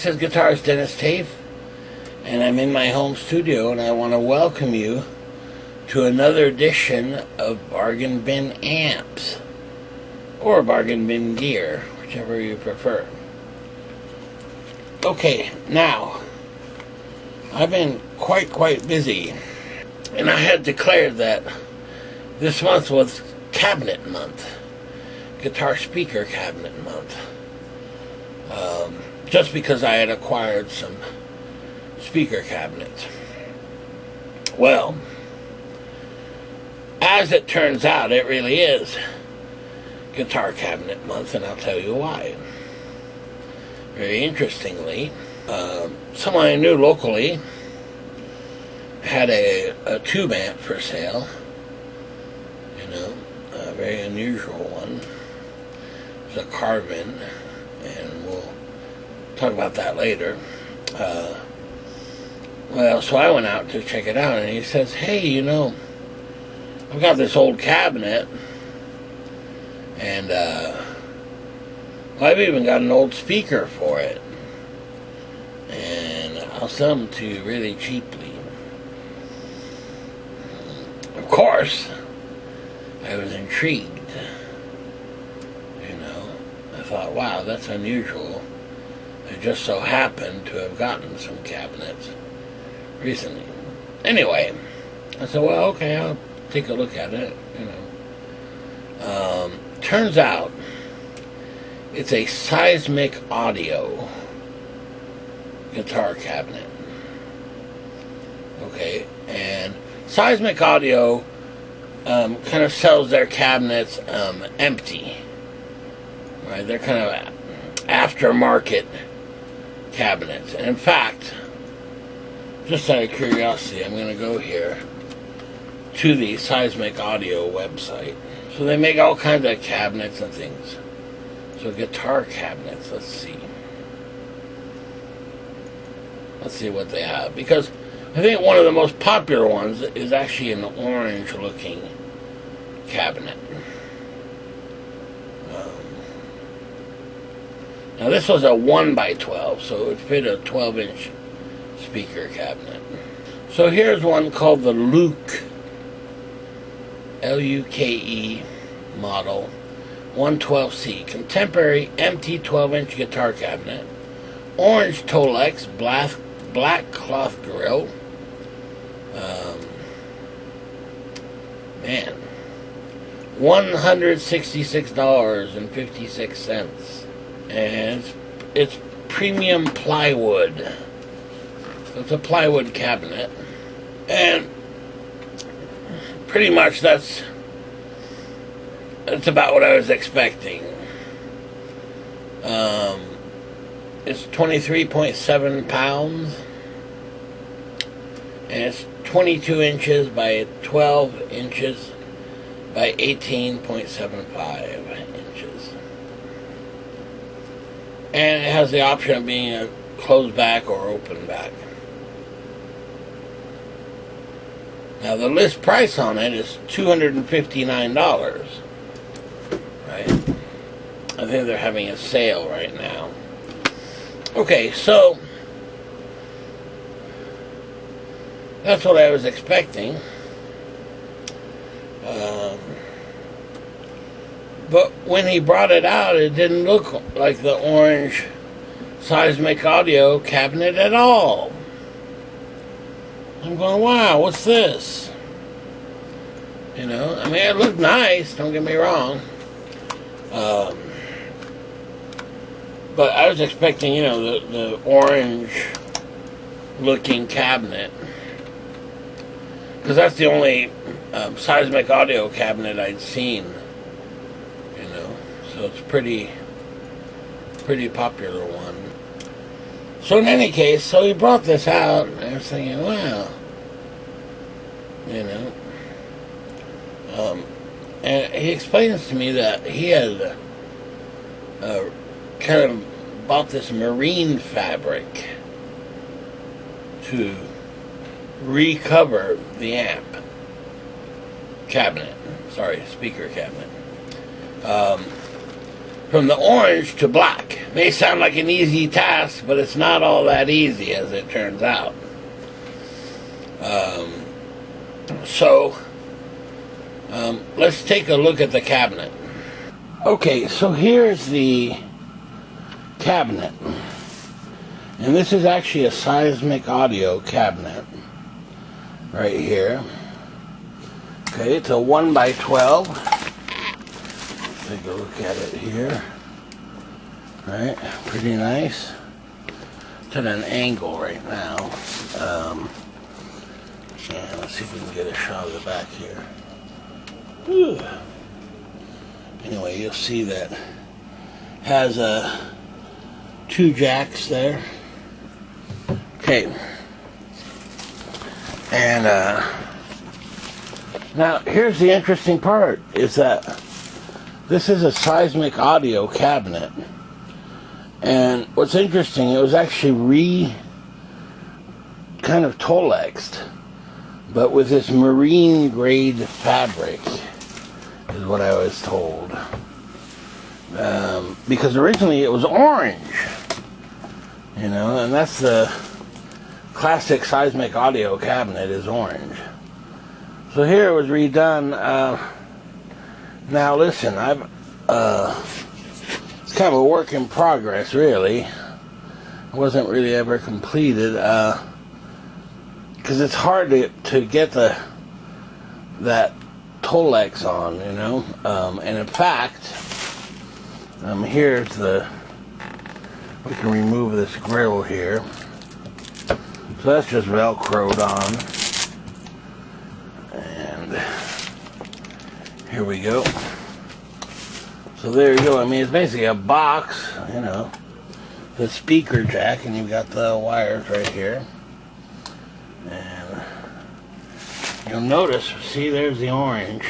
this is guitarist Denis Taaffe, and I'm in my home studio, and I want to welcome you to another edition of Bargain Bin Amps, or Bargain Bin Gear, whichever you prefer. Okay, now, I've been quite busy, and I had declared that this month was cabinet month, guitar speaker cabinet month, just because I had acquired some speaker cabinets. Well, as it turns out, it really is guitar cabinet month, and I'll tell you why. Very interestingly, someone I knew locally had a tube amp for sale, a very unusual one. It's a carve-in, and we'll talk about that later. Well, so I went out to check it out, and he says, hey, I've got this old cabinet, and I've even got an old speaker for it, and I'll sell them to you really cheaply. Of course, I was intrigued. I thought, wow, that's unusual. I just so happened to have gotten some cabinets recently. Anyway, I said, well, okay, I'll take a look at it, Turns out, it's a Seismic audio guitar cabinet. Okay, and Seismic audio kind of sells their cabinets empty. Right, they're kind of aftermarket cabinets. And in fact, just out of curiosity, I'm going to go here to the Seismic audio website. So they make all kinds of cabinets and things. So guitar cabinets, let's see. Let's see what they have. Because I think one of the most popular ones is actually an orange looking cabinet. Now this was a 1x12, so it fit a 12-inch speaker cabinet. So here's one called the Luke, L-U-K-E model 112C, contemporary empty 12-inch guitar cabinet, orange Tolex, black cloth grill. Man, $166.56. And it's premium plywood. So it's a plywood cabinet. And pretty much that's about what I was expecting. It's 23.7 pounds. And it's 22 inches by 12 inches by 18.75 inches. And it has the option of being a closed back or open back. Now the list price on it is $259. Right? I think they're having a sale right now. Okay, so that's what I was expecting. But when he brought it out, it didn't look like the orange Seismic audio cabinet at all. I'm going, wow, what's this? It looked nice, don't get me wrong. But I was expecting, the orange looking cabinet. Because that's the only Seismic audio cabinet I'd seen. So it's a pretty popular one. So in any case, so he brought this out, and I was thinking, wow. And he explains to me that he had kind of bought this marine fabric to recover the speaker cabinet. from the orange to black. May sound like an easy task, but it's not all that easy, as it turns out. Let's take a look at the cabinet. Okay, so here's the cabinet. And this is actually a Seismic audio cabinet. Right here. Okay, it's a 1x12. Take a look at it here. Right, pretty nice. It's at an angle right now. And let's see if we can get a shot of the back here. Whew. Anyway, you'll see that has 2 jacks there. Okay. And now here's the interesting part, is that this is a Seismic audio cabinet. And what's interesting, it was actually kind of Tolexed, but with this marine grade fabric, is what I was told. Because originally it was orange, you know, and that's the classic Seismic audio cabinet, is orange. So here it was redone. Now listen, it's kind of a work in progress, really. It wasn't really ever completed, because it's hard to get that Tolex on, you know. And in fact, here's we can remove this grill here. So that's just Velcroed on. And here we go. So there you go. I mean, it's basically a box, you know, the speaker jack, and you've got the wires right here. And you'll notice, see, there's the orange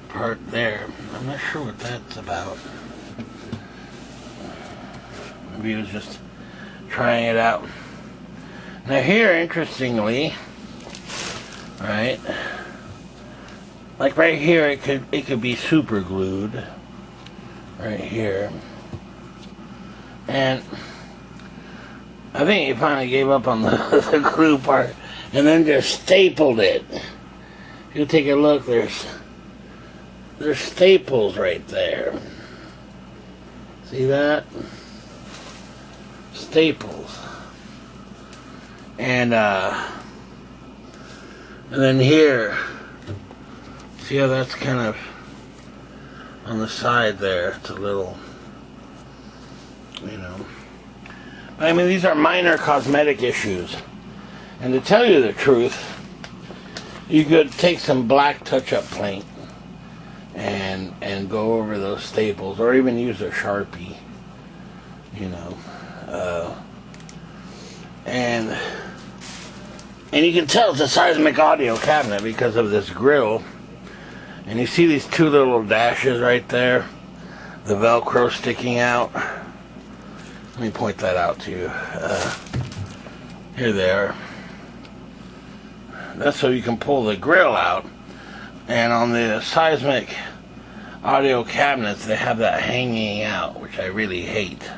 part there. I'm not sure what that's about. Maybe he was just trying it out. Now here, interestingly, right, like right here, it could be super glued, right here, and I think he finally gave up on the glue part, and then just stapled it. If you take a look, there's staples right there. See that? Staples. And then here, see how that's kind of on the side there? It's a little, you know. I mean, these are minor cosmetic issues. And to tell you the truth, you could take some black touch-up paint and go over those staples, or even use a Sharpie, you know. And you can tell it's a Seismic audio cabinet because of this grill. And you see these 2 little dashes right there, the Velcro sticking out. Let me point that out to you. Here they are. That's so you can pull the grill out. And on the Seismic audio cabinets, they have that hanging out, which I really hate.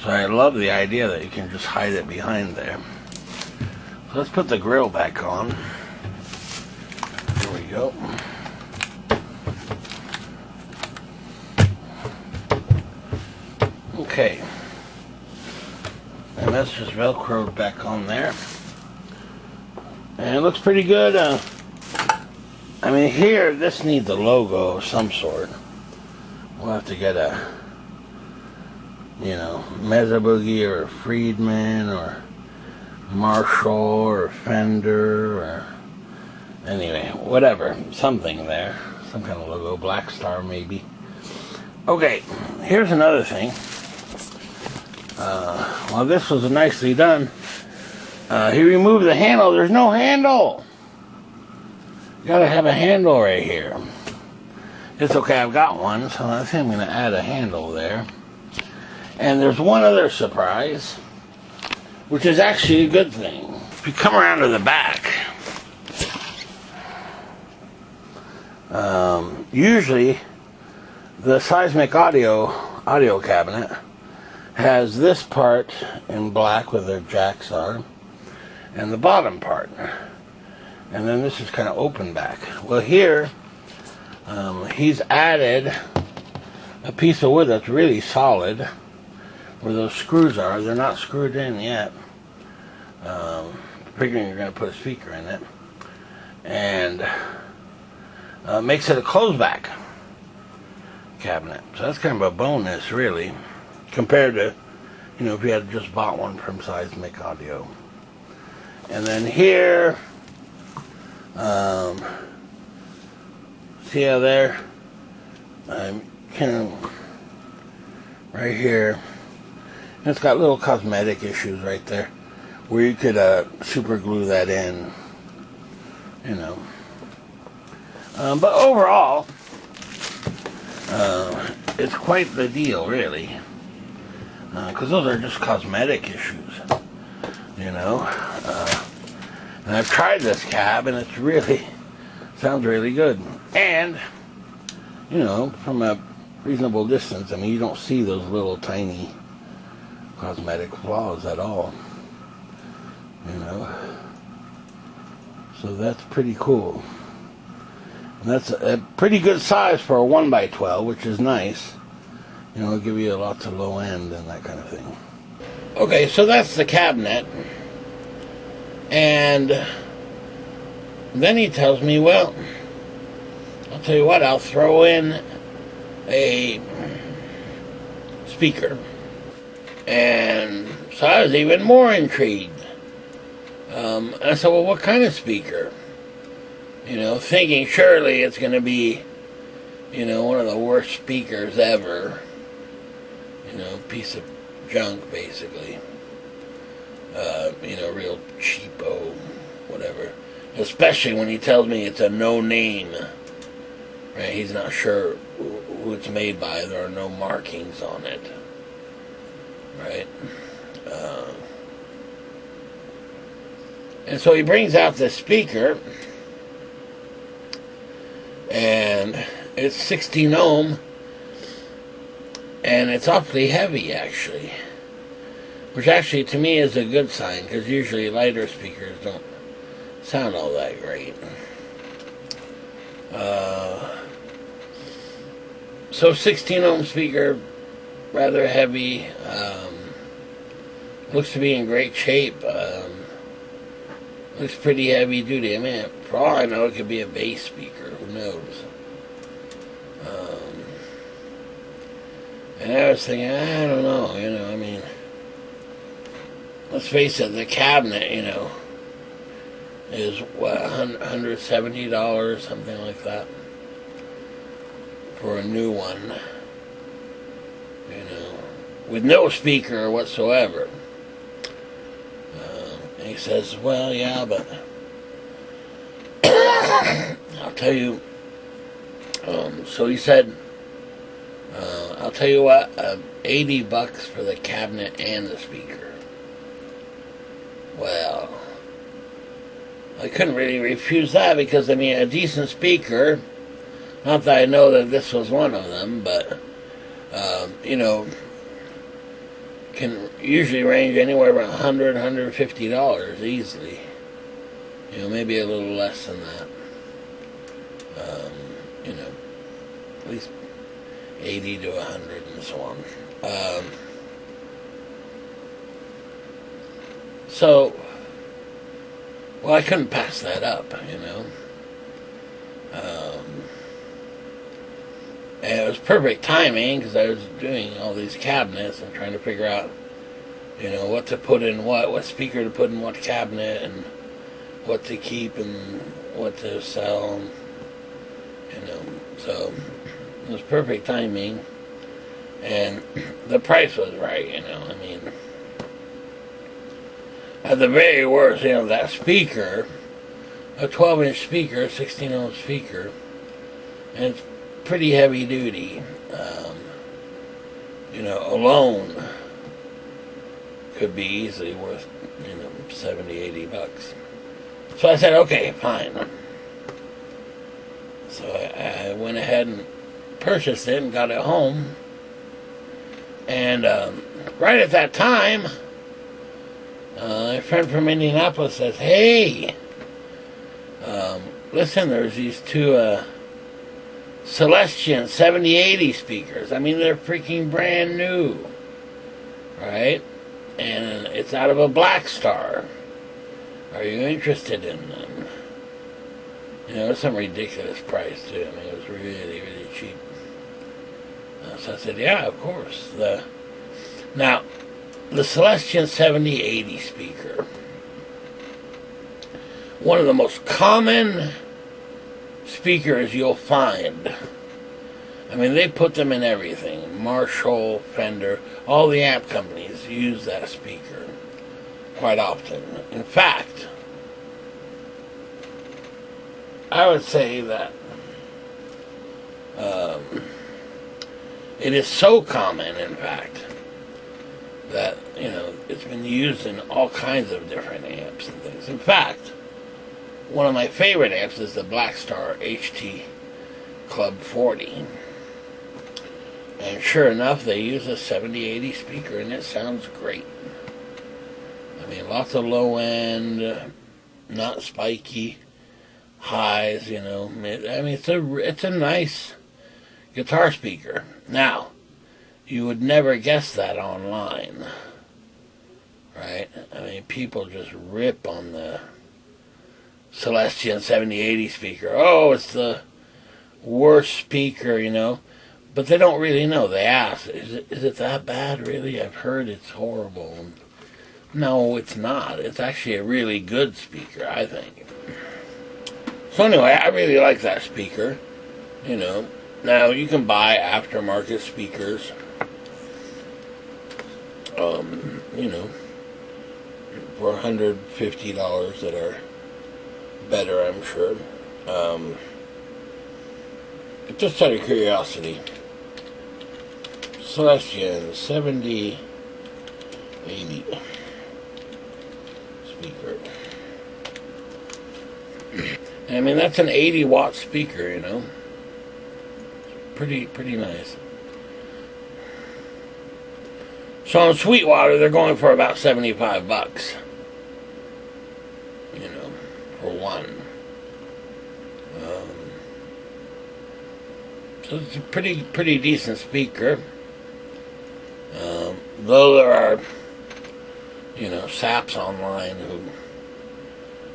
So I love the idea that you can just hide it behind there. So let's put the grill back on. Here we go. Okay. And that's just Velcroed back on there. And it looks pretty good. I mean, here, this needs a logo of some sort. We'll have to get a, you know, Mesa Boogie or a Friedman or Marshall or Fender or anyway, whatever, something there, some kind of logo, Black Star maybe. Okay, here's another thing. Well, this was nicely done. He removed the handle. There's no handle. You gotta have a handle right here. It's okay, I've got one, so I think I'm gonna add a handle there. And there's one other surprise, which is actually a good thing. If you come around to the back, usually The Seismic audio cabinet has this part in black where the jacks are, and the bottom part. And then this is kind of open back. Well, here, he's added a piece of wood that's really solid where those screws are. They're not screwed in yet. Figuring you're going to put a speaker in it. And makes it a close-back cabinet. So that's kind of a bonus, really, compared to, you know, if you had just bought one from Seismic Audio. And then here, see how there, I'm kind of right here, and it's got little cosmetic issues right there where you could super glue that in, you know. But overall, it's quite the deal, really, because those are just cosmetic issues, you know. And I've tried this cab, and it's really sounds really good. And, you know, from a reasonable distance, I mean, you don't see those little tiny cosmetic flaws at all, you know. So that's pretty cool. And that's a pretty good size for a 1x12, which is nice. You know, it'll give you lots of low end and that kind of thing. Okay, so that's the cabinet. And then he tells me, well, I'll tell you what, I'll throw in a speaker. And so I was even more intrigued. And I said, well, what kind of speaker? You know, thinking surely it's going to be, you know, one of the worst speakers ever. You know, piece of junk, basically. You know, real cheapo, whatever. Especially when he tells me it's a no name. Right? He's not sure who it's made by. There are no markings on it. Right? And so he brings out this speaker, and it's 16 ohm, and it's awfully heavy, actually. Which actually, to me, is a good sign, because usually lighter speakers don't sound all that great. So 16 ohm speaker, rather heavy, looks to be in great shape, looks pretty heavy duty. I mean, for all I know, it could be a bass speaker, who knows. And I was thinking, I don't know, you know, I mean, let's face it, the cabinet, you know, is, what, $170, something like that, for a new one, you know, with no speaker whatsoever. And he says, well, yeah, but I'll tell you, so he said, I'll tell you what, $80 for the cabinet and the speaker. Well, I couldn't really refuse that because, I mean, a decent speaker, not that I know that this was one of them, but, you know, can usually range anywhere around $100, $150 easily. You know, maybe a little less than that. You know, at least 80 to 100 and so on. So, well, I couldn't pass that up, you know. And it was perfect timing because I was doing all these cabinets and trying to figure out, you know, what to put in what speaker to put in what cabinet, and what to keep and what to sell, you know. So it was perfect timing, and the price was right, you know. I mean, at the very worst, you know, that speaker, a 12-inch speaker, 16 ohm speaker, and it's pretty heavy duty, you know, alone could be easily worth, you know, $70, $80. So I said, okay, fine. So I went ahead and purchased it and got it home. And right at that time, a friend from Indianapolis says, "Hey, listen, there's these two Celestion 7080 speakers. I mean, they're freaking brand new, right? And it's out of a Black Star. Are you interested in them?" You know, it's some ridiculous price, too. I mean, it was really, really cheap. So I said, yeah, of course. Now, the Celestion 7080 speaker, one of the most common speakers you'll find. I mean, they put them in everything. Marshall, Fender, all the amp companies use that speaker quite often. In fact, I would say that it is so common, in fact, that, you know, it's been used in all kinds of different amps and things. In fact, one of my favorite amps is the Black Star HT Club 40. And sure enough, they use a 7080 speaker, and it sounds great. I mean, lots of low end, not spiky highs, you know. I mean, it's a nice guitar speaker. Now, you would never guess that online, right? I mean, people just rip on the Celestion 7080 speaker. Oh, it's the worst speaker, you know. But they don't really know. They ask, is it that bad, really? I've heard it's horrible. No, it's not. It's actually a really good speaker, I think. So anyway, I really like that speaker, you know. Now, you can buy aftermarket speakers, you know, for $150 that are better, I'm sure. Just out of curiosity, Celestion 7080 speaker. I mean, that's an 80-watt speaker, you know. Pretty nice. So in Sweetwater, they're going for about $75, you know, for one. So it's a pretty decent speaker. Though there are, you know, saps online who,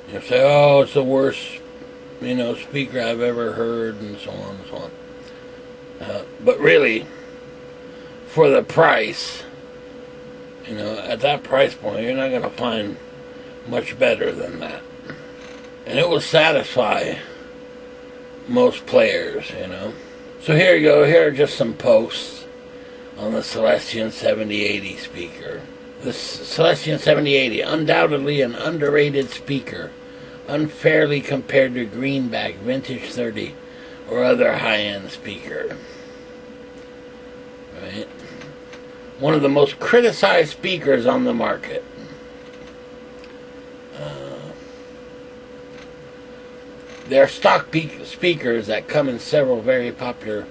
you know, say, oh, it's the worst, you know, speaker I've ever heard, and so on and so on. But really, for the price, you know, at that price point, you're not going to find much better than that. And it will satisfy most players, you know. So here you go. Here are just some posts on the Celestion 7080 speaker. The Celestion 7080, undoubtedly an underrated speaker, unfairly compared to Greenback, Vintage 30, or other high-end speaker. Right? One of the most criticized speakers on the market. There are stock speakers that come in several very popular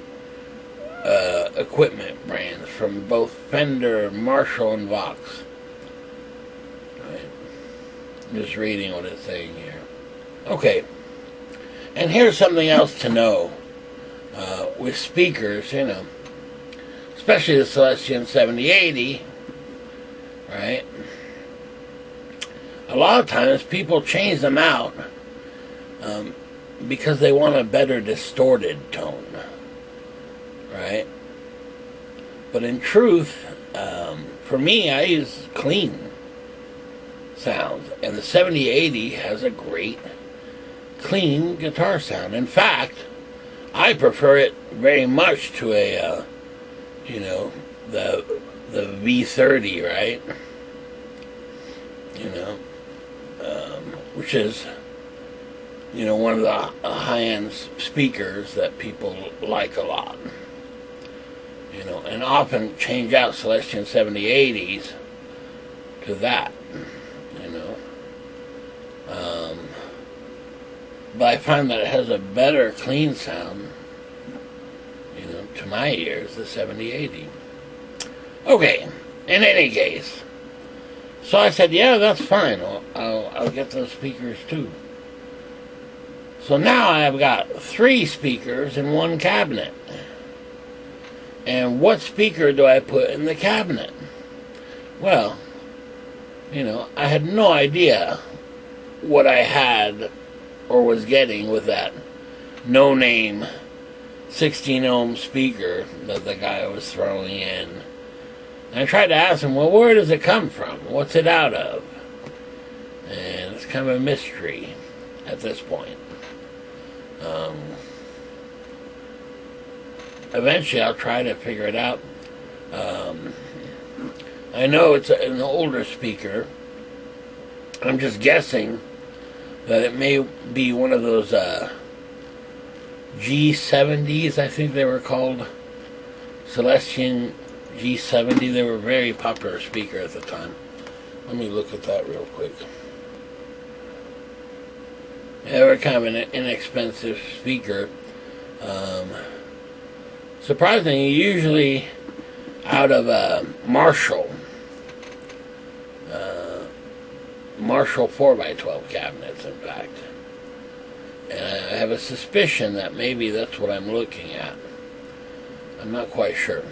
equipment brands from both Fender, Marshall, and Vox. Right. I'm just reading what it's saying here. Okay. And here's something else to know with speakers, you know, especially the Celestion 7080, right? A lot of times people change them out because they want a better distorted tone, right? But in truth, for me, I use clean sounds, and the 7080 has a great clean guitar sound. In fact, I prefer it very much to a, you know, the V30, right? You know, which is, you know, one of the high-end speakers that people like a lot. You know, and often change out Celestion 7080s to that, you know. But I find that it has a better clean sound, you know, to my ears, the 7080. Okay, in any case, so I said, yeah, that's fine. I'll get those speakers too. So now I've got 3 speakers in one cabinet. And what speaker do I put in the cabinet? Well, I had no idea what I had or was getting with that no-name 16-ohm speaker that the guy was throwing in. And I tried to ask him, well, where does it come from? What's it out of? And it's kind of a mystery at this point. Eventually I'll try to figure it out. I know it's an older speaker. I'm just guessing that it may be one of those G70s, I think they were called. Celestion G70. They were a very popular speaker at the time. Let me look at that real quick. They were kind of an inexpensive speaker. Surprisingly, usually out of Marshall 4x12 cabinets, in fact. And I have a suspicion that maybe that's what I'm looking at. I'm not quite sure.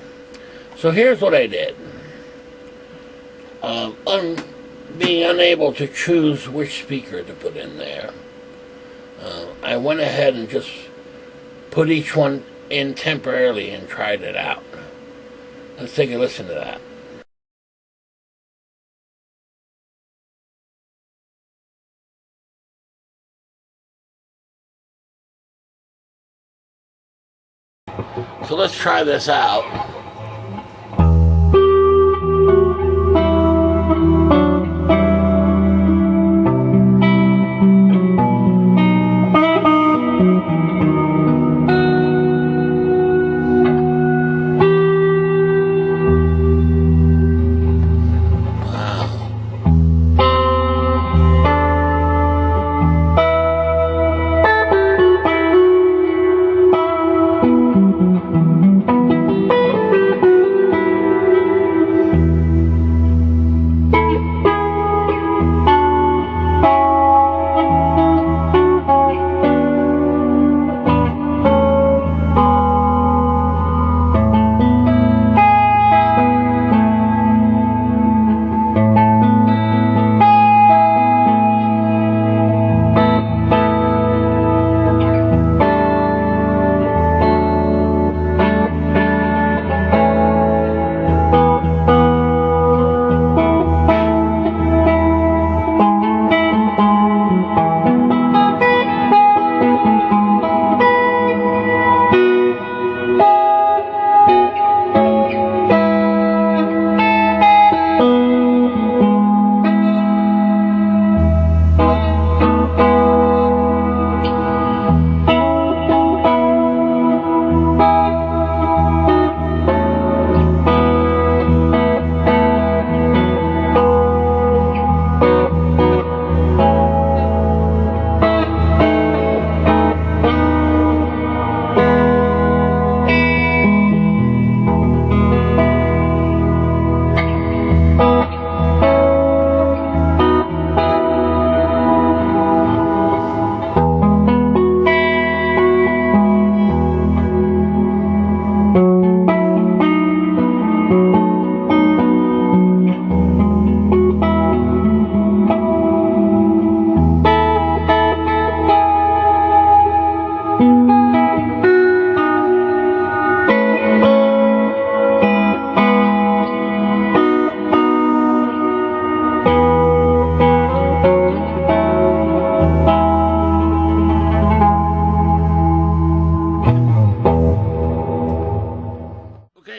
So here's what I did. Being unable to choose which speaker to put in there, I went ahead and just put each one in temporarily and tried it out. Let's take a listen to that. So let's try this out.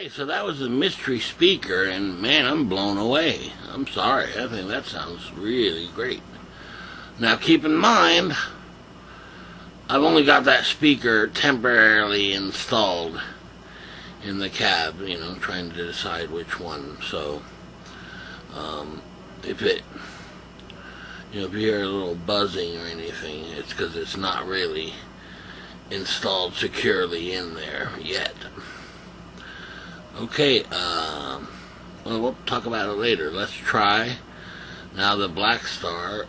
So that was the mystery speaker, and man, I'm blown away. I'm sorry, I think that sounds really great. Now keep in mind, I've only got that speaker temporarily installed in the cab, trying to decide which one. So if you hear a little buzzing or anything, it's because it's not really installed securely in there yet. Okay, well, we'll talk about it later. Let's try now the Black Star.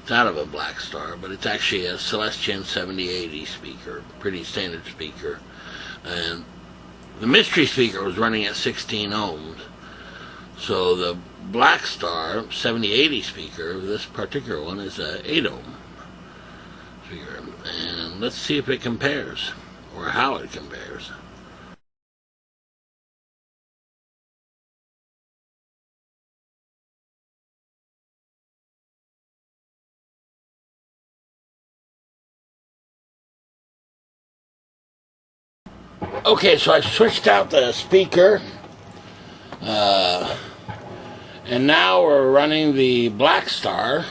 It's out of a Black Star, but it's actually a Celestion 7080 speaker, pretty standard speaker. And the mystery speaker was running at 16 ohms. So the Black Star 7080 speaker, this particular one, is a 8 ohm speaker. And let's see if it compares, or how it compares. Okay, so I switched out the speaker, and now we're running the Black Star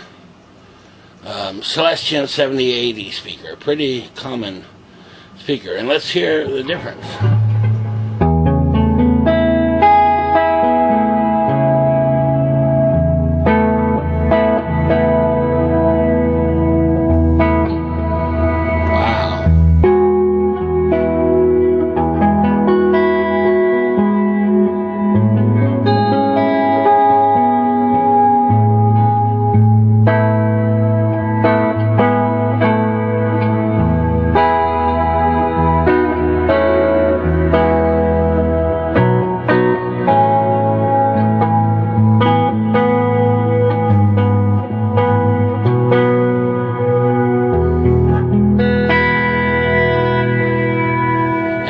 Celestion 7080 speaker, pretty common speaker, and let's hear the difference.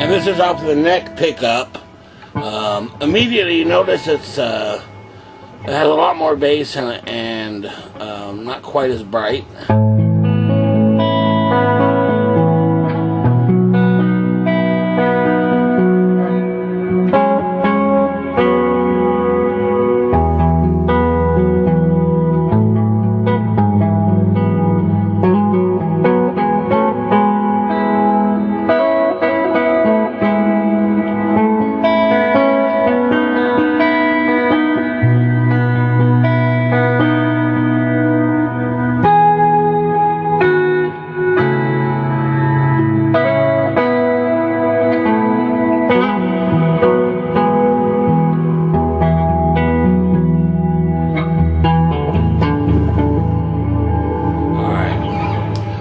This is off the neck pickup. Immediately you notice it has a lot more bass and not quite as bright.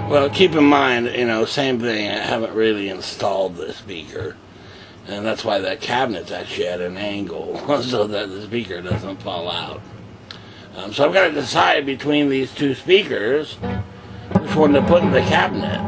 Well, keep in mind, same thing, I haven't really installed the speaker, and that's why that cabinet's actually at an angle, so that the speaker doesn't fall out. So I've got to decide between these two speakers, which one to put in the cabinet.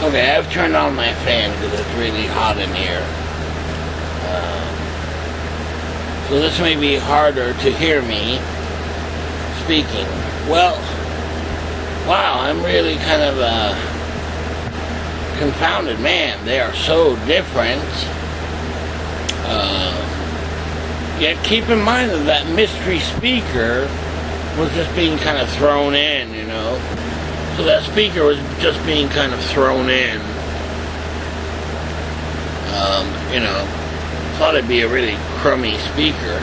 Okay, I've turned on my fan because it's really hot in here. So this may be harder to hear me speaking. Well, wow, I'm really kind of confounded. Man, they are so different. Yet keep in mind that that mystery speaker was just being kind of thrown in, So that speaker was just being kind of thrown in. Thought it'd be a really crummy speaker.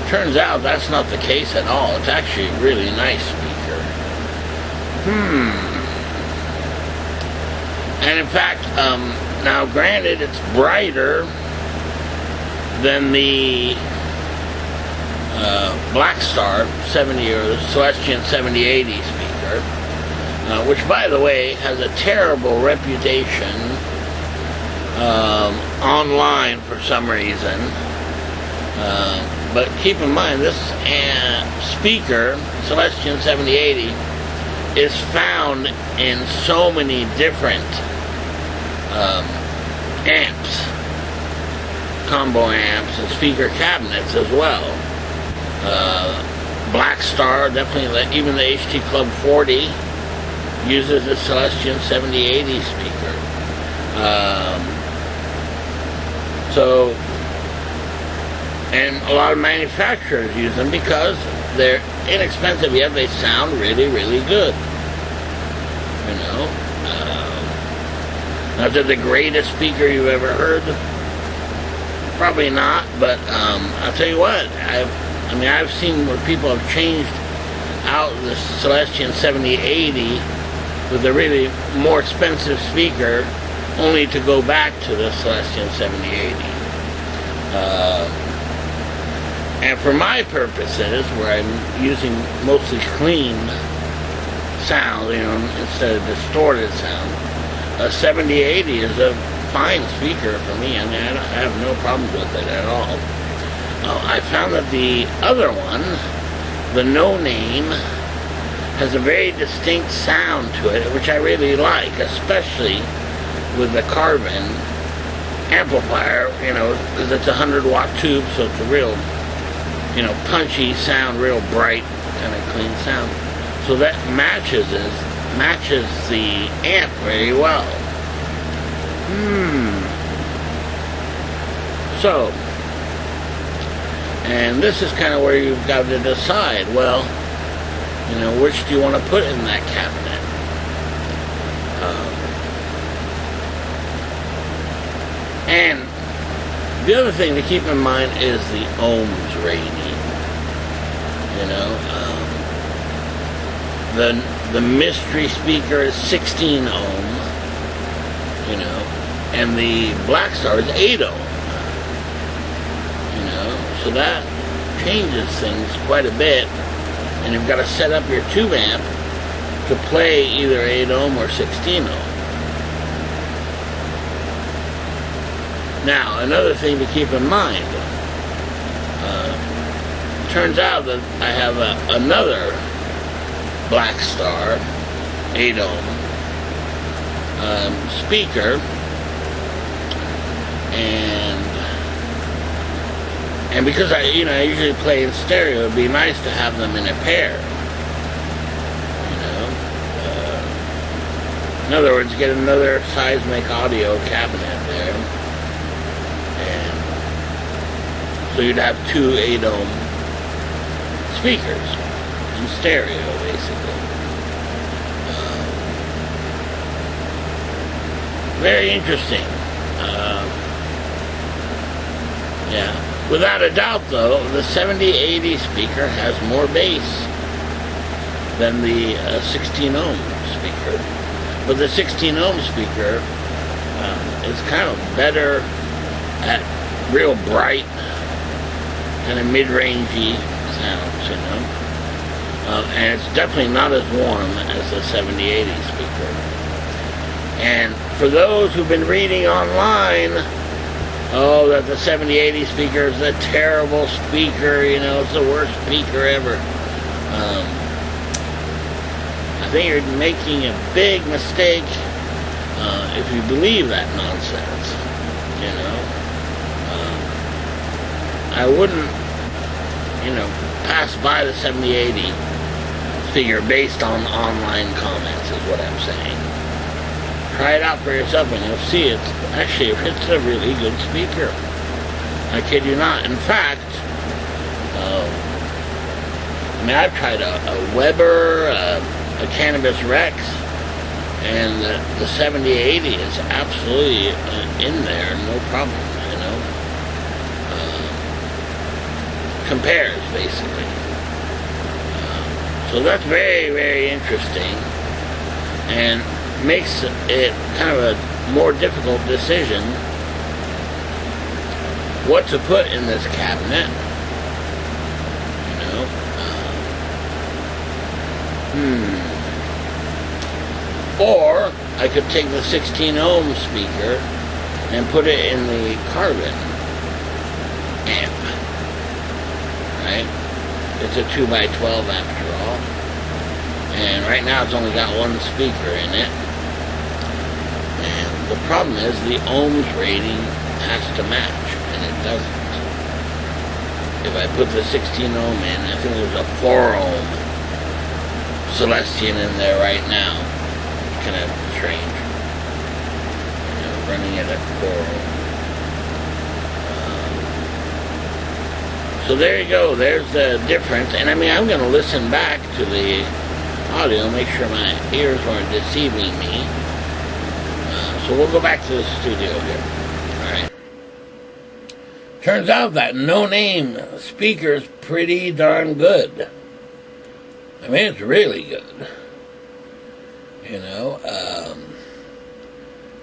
Turns out that's not the case at all. It's actually a really nice speaker. And in fact, now granted, it's brighter than the Black Star 70 or Celestion 7080 speaker. Which, by the way, has a terrible reputation online for some reason. But keep in mind, this speaker, Celestion 7080, is found in so many different amps. combo amps and speaker cabinets as well. Black Star, definitely, even the HT Club 40 uses the Celestion 7080 speaker. And a lot of manufacturers use them because they're inexpensive, yet they sound really, really good. You know, not that the greatest speaker you've ever heard, probably not, but I'll tell you what, I've seen where people have changed out the Celestion 7080 with a really more expensive speaker, only to go back to the Celestion 7080. And for my purposes, where I'm using mostly clean sound, you know, instead of distorted sound, a 7080 is a fine speaker for me. I mean, I have no problems with it at all. I found that the other one, the No Name, has a very distinct sound to it, which I really like, especially with the carbon amplifier, you know, because it's a 100-watt tube, so it's a real, you know, punchy sound, real bright kind of clean sound. So that matches the amp very well. So, and this is kind of where you've got to decide, well, you know, which do you want to put in that cabinet? And the other thing to keep in mind is the ohms rating. You know, the mystery speaker is 16 ohm, you know, and the Black Star is 8 ohm. You know, so that changes things quite a bit, and you've got to set up your tube amp to play either 8 ohm or 16 ohm. Now, another thing to keep in mind, turns out that I have another Black Star 8 ohm speaker, and because I usually play in stereo, it'd be nice to have them in a pair. You know, in other words, get another Seismic audio cabinet there. So you'd have two 8 ohm speakers in stereo, basically. Very interesting. Yeah. Without a doubt, though, the 7080 speaker has more bass than the 16 ohm speaker. But the 16 ohm speaker is kind of better at real bright, kind of mid-rangey sounds, you know. And it's definitely not as warm as the 7080 speaker. And for those who've been reading online, oh, that the 7080 speaker is a terrible speaker, you know, it's the worst speaker ever. I think you're making a big mistake if you believe that nonsense, you know. I wouldn't, you know, pass by the 7080 speaker based on online comments is what I'm saying. Try it out for yourself and you'll see it's a really good speaker. I kid you not. In fact, I've tried a Weber, a Cannabis Rex, and the 7080 is absolutely in there, no problem, you know. Compares, basically. So that's very, very interesting, and makes it kind of a more difficult decision what to put in this cabinet, you know. Or I could take the 16 ohm speaker and put it in the carbon amp, right? It's a 2x12 after all, and right now it's only got one speaker in it. And the problem is the ohms rating has to match, and it If I put the 16 ohm in, I think there's a 4 ohm Celestion in there right now. It's kind of strange. You know, running it at 4 ohm. So there you go. There's the difference. And I mean, I'm going to listen back to the audio, make sure my ears aren't deceiving me. So we'll go back to the studio here. Alright. Turns out that no-name speaker's pretty darn good. I mean, it's really good. You know,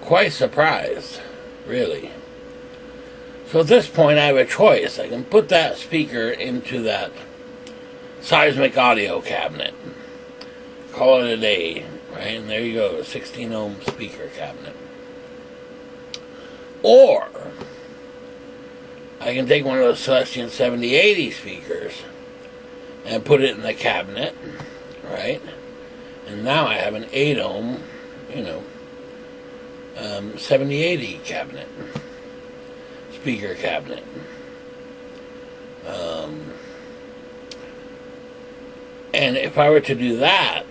quite surprised, really. So at this point I have a choice. I can put that speaker into that Seismic audio cabinet. Call it a day, right? And there you go, a 16 ohm speaker cabinet. Or I can take one of those Celestion 7080 speakers and put it in the cabinet, right? And now I have an 8 ohm, you know, 7080 cabinet, speaker cabinet. And if I were to do that,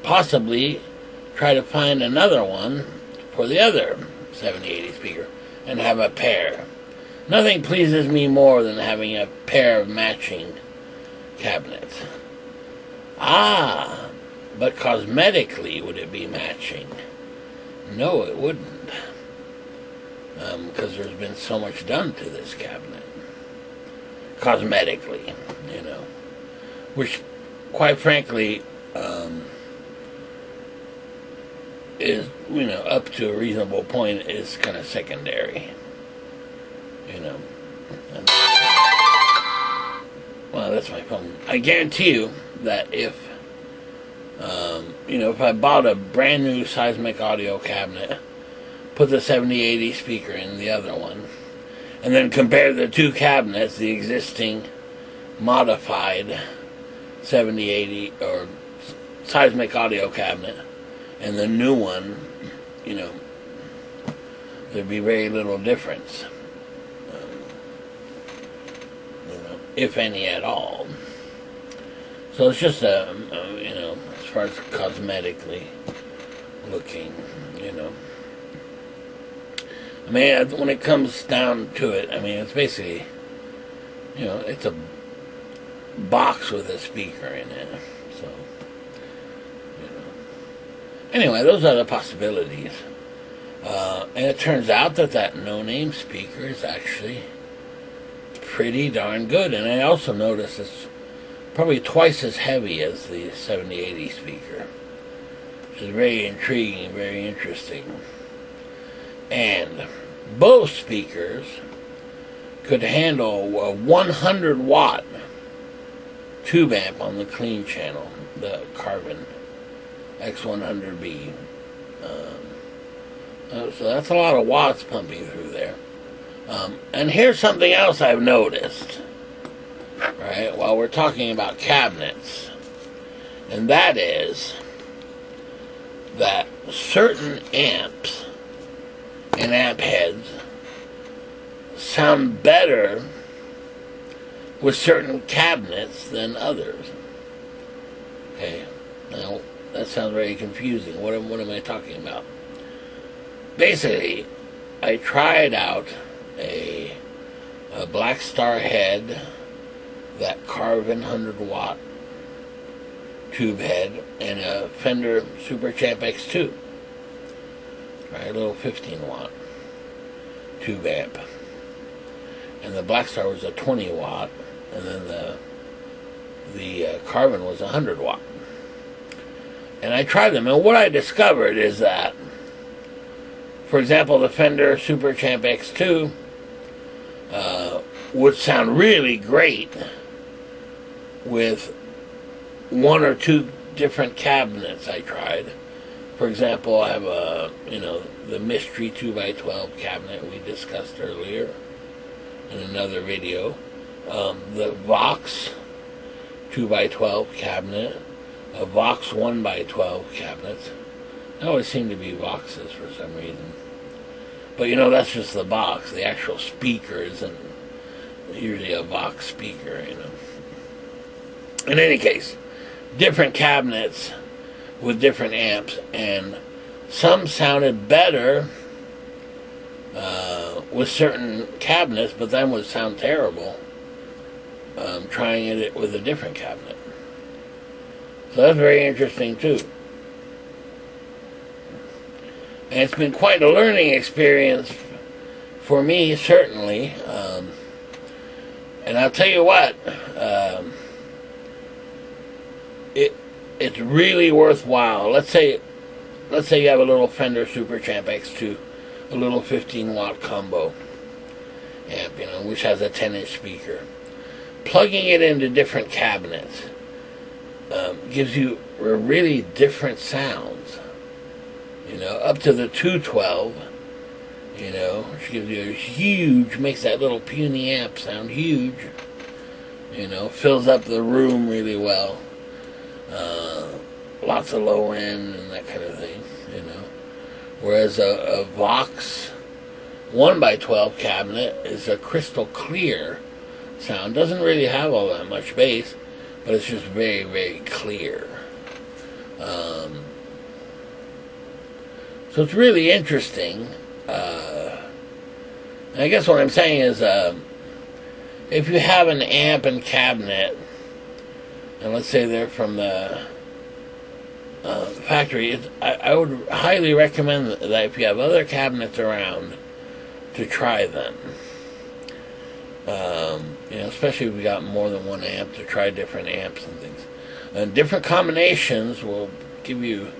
possibly try to find another one for the other 7080 speaker and have a pair. Nothing pleases me more than having a pair of matching cabinets. Ah, but cosmetically would it be matching? No, it wouldn't. Because there's been so much done to this cabinet. Cosmetically, you know. Which, quite frankly, is, you know, up to a reasonable point is kind of secondary. You know. Well, that's my phone. I guarantee you that if, you know, if I bought a brand new Seismic audio cabinet, put the 7080 speaker in the other one, and then compare the two cabinets, the existing modified 7080 or Seismic audio cabinet and the new one, you know, there'd be very little difference, you know, if any at all. So it's just a you know, as far as cosmetically looking, you know. I mean, when it comes down to it, I mean, it's basically, you know, it's a box with a speaker in it. So, you know. Anyway, those are the possibilities. And it turns out that that no-name speaker is actually pretty darn good. And I also noticed it's probably twice as heavy as the 7080 speaker, which is very intriguing, very interesting. And both speakers could handle a 100 watt tube amp on the clean channel, the Carbon X100B. So that's a lot of watts pumping through there. And here's something else I've noticed, right, while we're talking about cabinets, and that is that certain amps and amp heads sound better with certain cabinets than others. Okay, now that sounds very confusing. What am I talking about? Basically, I tried out a Black Star head, that Carbon 100 watt tube head, and a Fender Super Champ X2. Right, a little 15 watt tube amp. And the Black Star was a 20 watt, and then the Carbon was 100 watt. And I tried them, and what I discovered is that, for example, the Fender Super Champ X2 would sound really great with one or two different cabinets I tried. For example, I have a, you know, the Mystery 2x12 cabinet we discussed earlier in another video. The Vox 2x12 cabinet, a Vox 1x12 cabinet. They always seem to be Voxes for some reason. But you know, that's just the box. The actual speaker isn't usually a box speaker, you know. In any case, different cabinets with different amps, and some sounded better with certain cabinets, but then would sound terrible trying it with a different cabinet. So that's very interesting too. And it's been quite a learning experience for me, certainly. And I'll tell you what, it's really worthwhile. Let's say you have a little Fender Super Champ X2, a little 15-watt combo amp, you know, which has a 10-inch speaker. Plugging it into different cabinets gives you really different sounds. You know, up to the 212, you know, which gives you a huge, makes that little puny amp sound huge. You know, fills up the room really well. Lots of low end and that kind of thing, you know. Whereas a Vox 1x12 cabinet is a crystal clear sound. Doesn't really have all that much bass, but it's just very, very clear. So it's really interesting. I guess what I'm saying is, if you have an amp and cabinet, and let's say they're from the factory, I would highly recommend that if you have other cabinets around, to try them. You know, especially if you got more than one amp, to try different amps and things. And different combinations will give you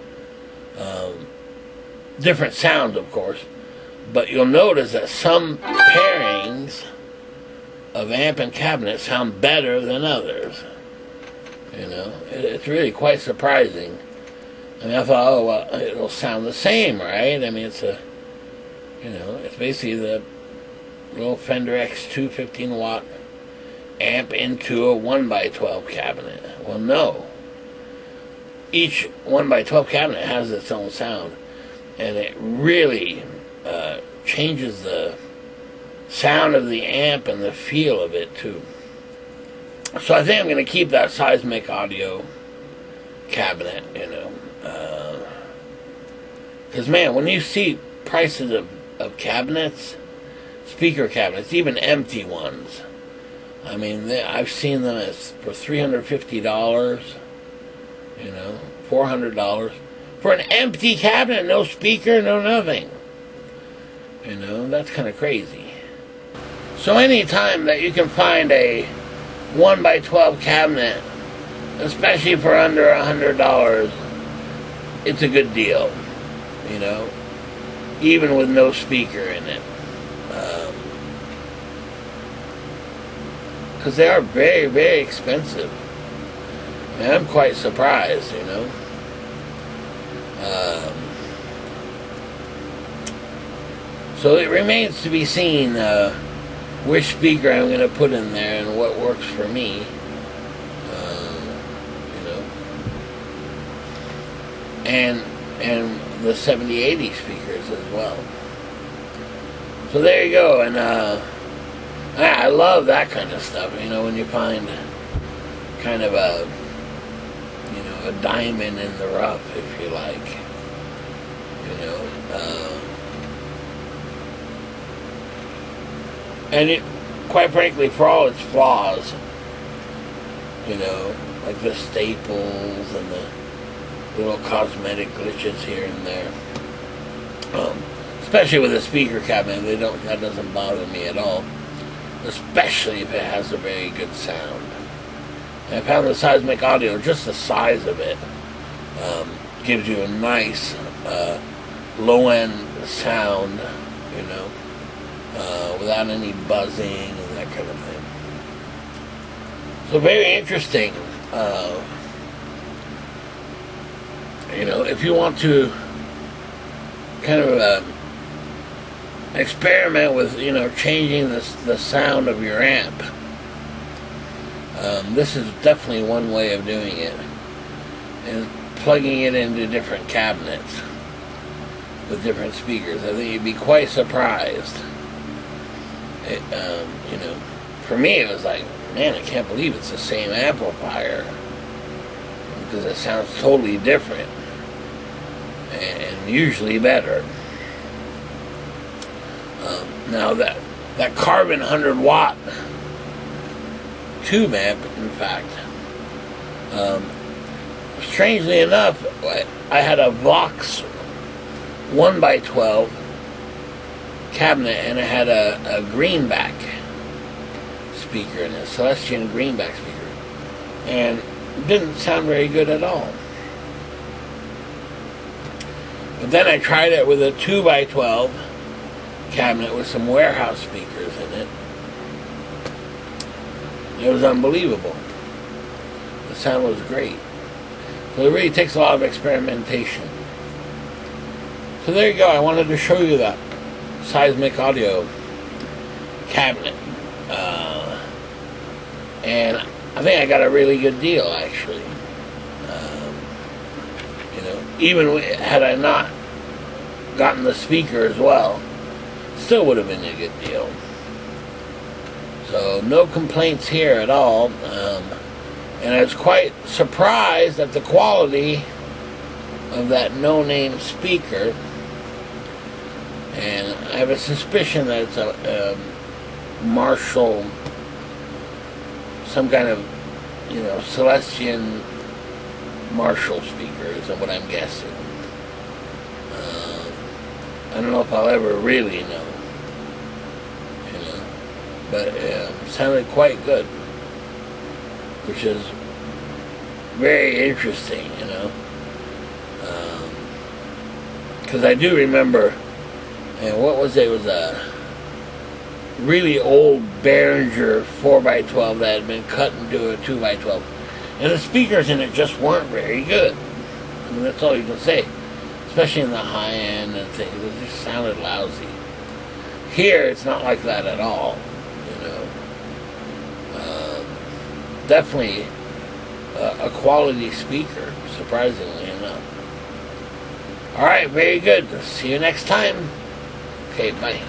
different sounds, of course. But you'll notice that some pairings of amp and cabinet sound better than others. You know, it's really quite surprising. I mean, I thought, oh, well, it'll sound the same, right? I mean, it's it's basically the little Fender X2 15-watt amp into a 1x12 cabinet. Well, no. Each 1x12 cabinet has its own sound, and it really changes the sound of the amp and the feel of it, too. So I think I'm going to keep that Seismic audio cabinet, you know. Because, man, when you see prices of cabinets, speaker cabinets, even empty ones, I mean, I've seen them for $350, you know, $400. For an empty cabinet, no speaker, no nothing. You know, that's kind of crazy. So any time that you can find a 1x12 cabinet, especially for under $100, it's a good deal, you know, even with no speaker in it. Because they are very, very expensive. And I'm quite surprised, you know. So it remains to be seen which speaker I'm going to put in there and what works for me. You know, and the 70-80 speakers as well. So there you go, and I love that kind of stuff. You know, when you find kind of a diamond in the rough, if you like. You know. And it, quite frankly, for all its flaws, you know, like the staples and the little cosmetic glitches here and there, especially with a speaker cabinet, that doesn't bother me at all, especially if it has a very good sound. And I found the Seismic audio, just the size of it, gives you a nice low-end sound, you know, without any buzzing and that kind of thing. So very interesting. You know, if you want to kind of experiment with, you know, changing the sound of your amp, this is definitely one way of doing it, and plugging it into different cabinets. with different speakers. I think you'd be quite surprised. You know, for me it was like, man, I can't believe it's the same amplifier, because it sounds totally different and usually better. Now that Carbon 100 watt tube amp, in fact, strangely enough, I had a Vox 1x12 cabinet, and it had a greenback speaker in it, Celestion greenback speaker, and it didn't sound very good at all. But then I tried it with a 2x12 cabinet with some warehouse speakers in it. It was unbelievable. The sound was great. So it really takes a lot of experimentation. So there you go. I wanted to show you that Seismic audio cabinet. And I think I got a really good deal, actually. You know, even had I not gotten the speaker as well, still would have been a good deal. So no complaints here at all. And I was quite surprised at the quality of that no-name speaker. And I have a suspicion that it's a Marshall, some kind of, you know, Celestion Marshall speaker is what I'm guessing. I don't know if I'll ever really know, you know, but it sounded quite good, which is very interesting, you know, because I do remember, and what was it? It was a really old Behringer 4x12 that had been cut into a 2x12, and the speakers in it just weren't very good. I mean, that's all you can say. Especially in the high end and things, it just sounded lousy. Here, it's not like that at all, you know. Definitely a quality speaker, surprisingly enough. Alright, very good. See you next time. Okay, bye.